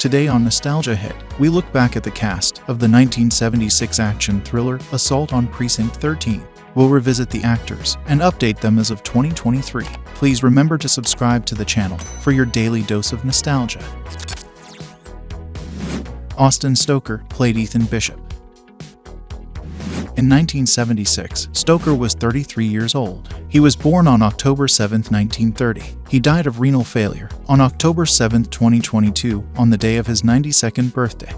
Today on Nostalgia Hit, we look back at the cast of the 1976 action thriller Assault on Precinct 13. We'll revisit the actors and update them as of 2023. Please remember to subscribe to the channel for your daily dose of nostalgia. Austin Stoker played Ethan Bishop. In 1976, Stoker was 33 years old. He was born on October 7, 1930. He died of renal failure on October 7, 2022, on the day of his 92nd birthday.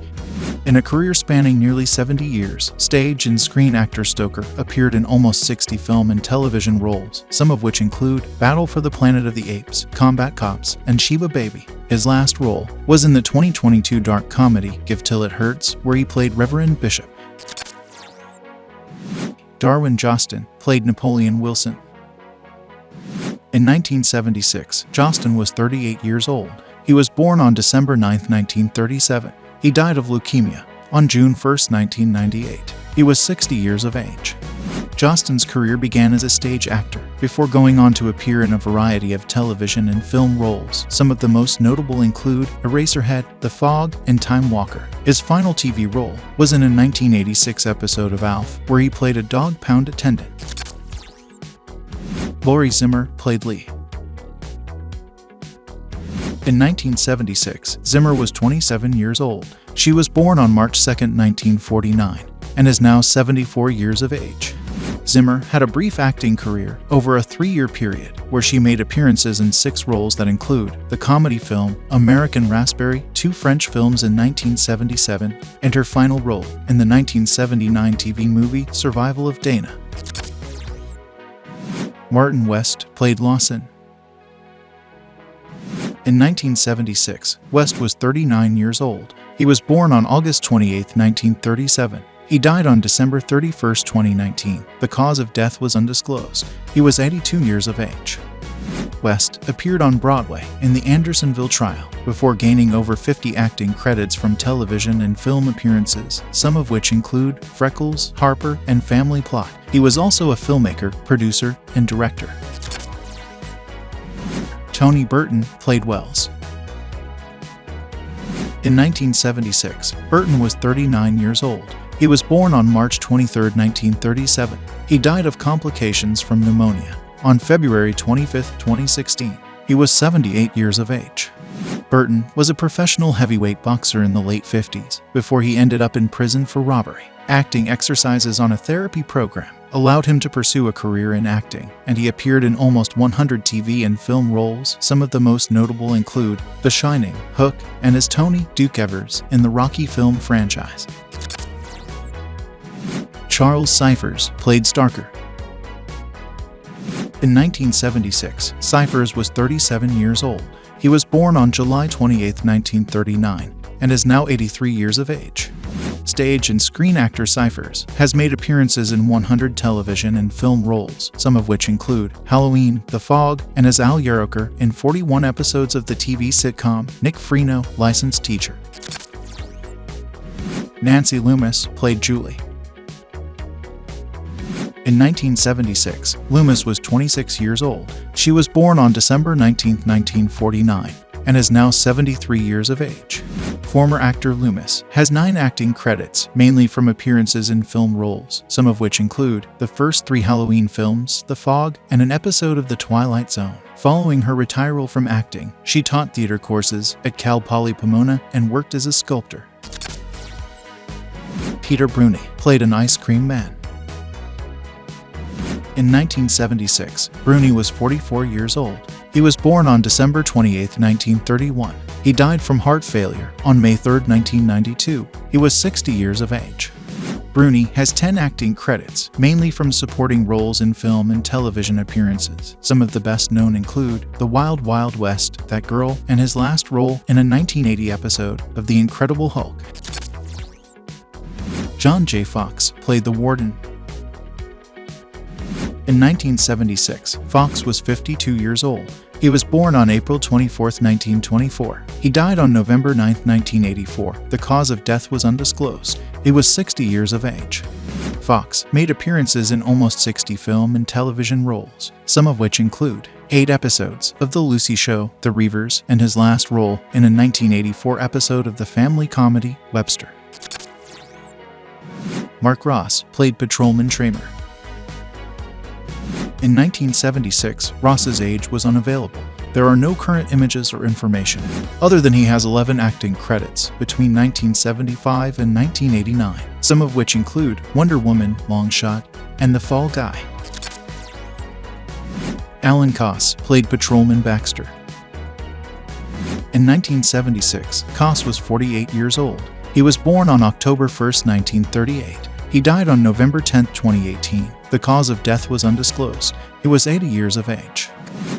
In a career spanning nearly 70 years, stage and screen actor Stoker appeared in almost 60 film and television roles, some of which include Battle for the Planet of the Apes, Combat Cops, and Sheba Baby. His last role was in the 2022 dark comedy Give Till It Hurts, where he played Reverend Bishop. Darwin Jostin played Napoleon Wilson. In 1976, Jostin was 38 years old. He was born on December 9, 1937. He died of leukemia on June 1, 1998. He was 60 years of age. Jostin's career began as a stage actor, before going on to appear in a variety of television and film roles. Some of the most notable include Eraserhead, The Fog, and Time Walker. His final TV role was in a 1986 episode of ALF, where he played a dog pound attendant. Lori Zimmer played Lee. In 1976, Zimmer was 27 years old. She was born on March 2, 1949, and is now 74 years of age. Zimmer had a brief acting career over a 3-year period, where she made appearances in 6 roles that include the comedy film American Raspberry, 2 French films in 1977, and her final role in the 1979 TV movie Survival of Dana. Martin West played Lawson. In 1976, West was 39 years old. He was born on August 28, 1937. He died on December 31, 2019. The cause of death was undisclosed. He was 82 years of age. West appeared on Broadway in the Andersonville Trial, before gaining over 50 acting credits from television and film appearances, some of which include Freckles, Harper, and Family Plot. He was also a filmmaker, producer, and director. Tony Burton played Wells. In 1976, Burton was 39 years old. He was born on March 23, 1937. He died of complications from pneumonia on February 25, 2016. He was 78 years of age. Burton was a professional heavyweight boxer in the late 50s, before he ended up in prison for robbery. Acting exercises on a therapy program allowed him to pursue a career in acting, and he appeared in almost 100 TV and film roles. Some of the most notable include The Shining, Hook, and as Tony Duke Evers in the Rocky film franchise. Charles Cyphers played Starker. In 1976, Cyphers was 37 years old. He was born on July 28, 1939, and is now 83 years of age. Stage and screen actor Cyphers has made appearances in 100 television and film roles, some of which include Halloween, The Fog, and as Al Yerokar in 41 episodes of the TV sitcom Nick Freno, Licensed Teacher. Nancy Loomis played Julie. In 1976, Loomis was 26 years old. She was born on December 19, 1949, and is now 73 years of age. Former actor Loomis has 9 acting credits, mainly from appearances in film roles, some of which include the first 3 Halloween films, The Fog, and an episode of The Twilight Zone. Following her retirement from acting, she taught theater courses at Cal Poly Pomona and worked as a sculptor. Peter Bruni played an ice cream man. In 1976, Rooney was 44 years old. He was born on December 28, 1931. He died from heart failure on May 3, 1992. He was 60 years of age. Rooney has 10 acting credits, mainly from supporting roles in film and television appearances. Some of the best known include The Wild Wild West, That Girl, and his last role in a 1980 episode of The Incredible Hulk. John J. Fox played the Warden. In 1976, Fox was 52 years old. He was born on April 24, 1924. He died on November 9, 1984. The cause of death was undisclosed. He was 60 years of age. Fox made appearances in almost 60 film and television roles, some of which include 8 episodes of The Lucy Show, The Reavers, and his last role in a 1984 episode of the family comedy Webster. Mark Ross played Patrolman Tramer. In 1976, Ross's age was unavailable. There are no current images or information, other than he has 11 acting credits between 1975 and 1989, some of which include Wonder Woman, Long Shot, and The Fall Guy. Alan Koss played Patrolman Baxter. In 1976, Koss was 48 years old. He was born on October 1, 1938. He died on November 10, 2018. The cause of death was undisclosed. He was 80 years of age.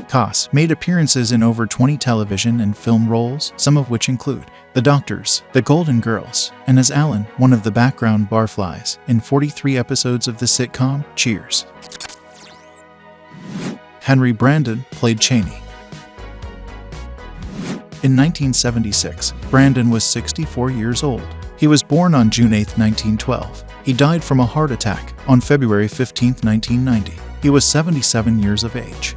Koss made appearances in over 20 television and film roles, some of which include The Doctors, The Golden Girls, and as Alan, one of the background barflies, in 43 episodes of the sitcom Cheers. Henry Brandon played Cheney. In 1976, Brandon was 64 years old. He was born on June 8, 1912. He died from a heart attack on February 15, 1990. He was 77 years of age.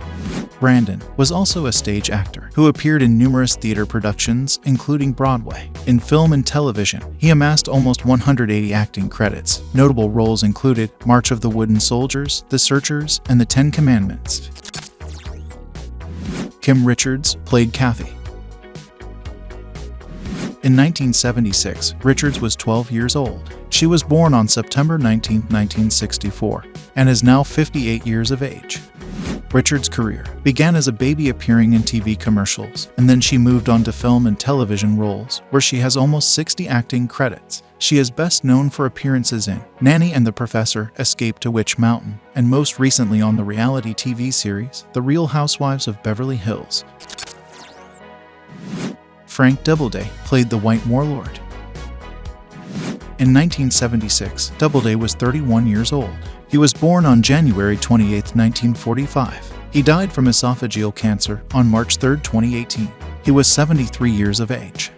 Brandon was also a stage actor who appeared in numerous theater productions, including Broadway. In film and television, he amassed almost 180 acting credits. Notable roles included March of the Wooden Soldiers, The Searchers, and The Ten Commandments. Kim Richards played Kathy. In 1976, Richards was 12 years old. She was born on September 19, 1964, and is now 58 years of age. Richards' career began as a baby appearing in TV commercials, and then she moved on to film and television roles, where she has almost 60 acting credits. She is best known for appearances in Nanny and the Professor, Escape to Witch Mountain, and most recently on the reality TV series The Real Housewives of Beverly Hills. Frank Doubleday played the White Warlord. In 1976, Doubleday was 31 years old. He was born on January 28, 1945. He died from esophageal cancer on March 3, 2018. He was 73 years of age.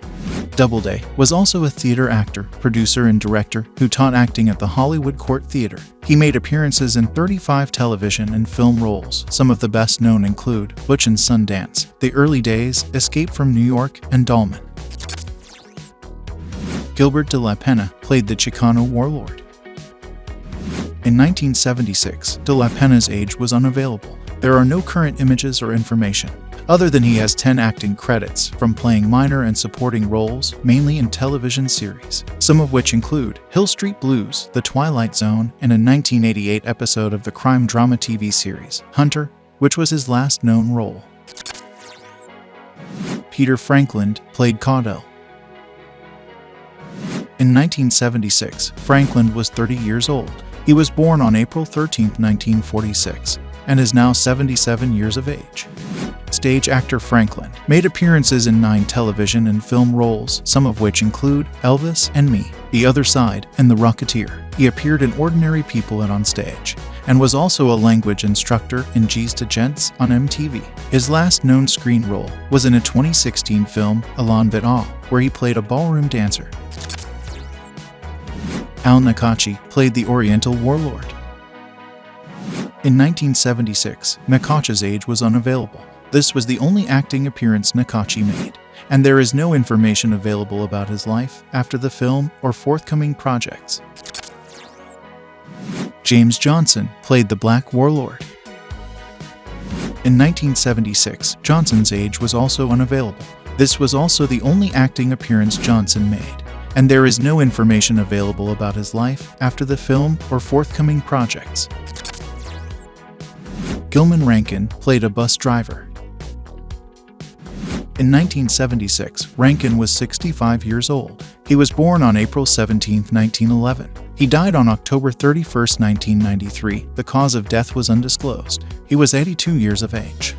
Doubleday was also a theater actor, producer, and director who taught acting at the Hollywood Court Theater. He made appearances in 35 television and film roles. Some of the best known include Butch and Sundance, The Early Days, Escape from New York, and Dolman. Gilbert De La Pena played the Chicano warlord. In 1976, De La Pena's age was unavailable. There are no current images or information, other than he has 10 acting credits from playing minor and supporting roles, mainly in television series, some of which include Hill Street Blues, The Twilight Zone, and a 1988 episode of the crime drama TV series Hunter, which was his last known role. Peter Franklin played Caudell. In 1976, Franklin was 30 years old. He was born on April 13, 1946, and is now 77 years of age. Stage actor Franklin made appearances in 9 television and film roles, some of which include Elvis and Me, The Other Side, and The Rocketeer. He appeared in Ordinary People and On Stage, and was also a language instructor in G's to Gents on MTV. His last known screen role was in a 2016 film, Elan Vital, where he played a ballroom dancer. Al Nakachi played the Oriental Warlord. In 1976, Nakachi's age was unavailable. This was the only acting appearance Nakachi made, and there is no information available about his life after the film or forthcoming projects. James Johnson played the Black Warlord. In 1976, Johnson's age was also unavailable. This was also the only acting appearance Johnson made, and there is no information available about his life after the film or forthcoming projects. Gilman Rankin played a bus driver. In 1976, Rankin was 65 years old. He was born on April 17, 1911. He died on October 31, 1993. The cause of death was undisclosed. He was 82 years of age.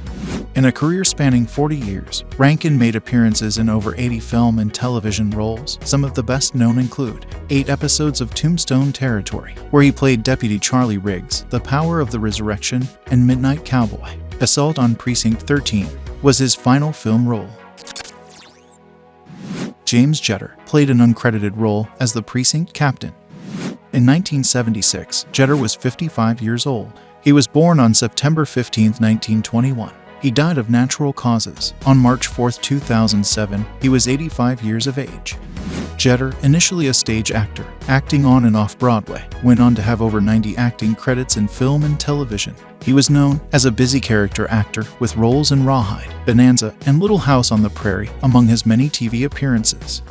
In a career spanning 40 years, Rankin made appearances in over 80 film and television roles. Some of the best known include 8 episodes of Tombstone Territory, where he played Deputy Charlie Riggs, The Power of the Resurrection, and Midnight Cowboy. Assault on Precinct 13 was his final film role. James Jeter played an uncredited role as the precinct captain. In 1976, Jeter was 55 years old. He was born on September 15, 1921. He died of natural causes on March 4, 2007. He was 85 years of age. Jeter, initially a stage actor, acting on and off Broadway, went on to have over 90 acting credits in film and television. He was known as a busy character actor with roles in Rawhide, Bonanza, and Little House on the Prairie, among his many TV appearances.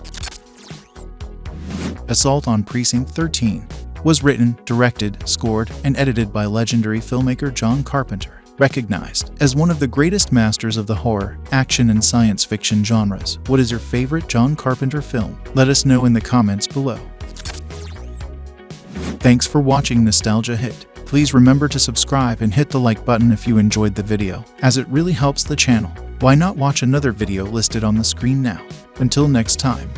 Assault on Precinct 13 was written, directed, scored, and edited by legendary filmmaker John Carpenter. Recognized as one of the greatest masters of the horror, action, and science fiction genres, what is your favorite John Carpenter film? Let us know in the comments below. Thanks for watching Nostalgia Hit. Please remember to subscribe and hit the like button if you enjoyed the video, as it really helps the channel. Why not watch another video listed on the screen now? Until next time.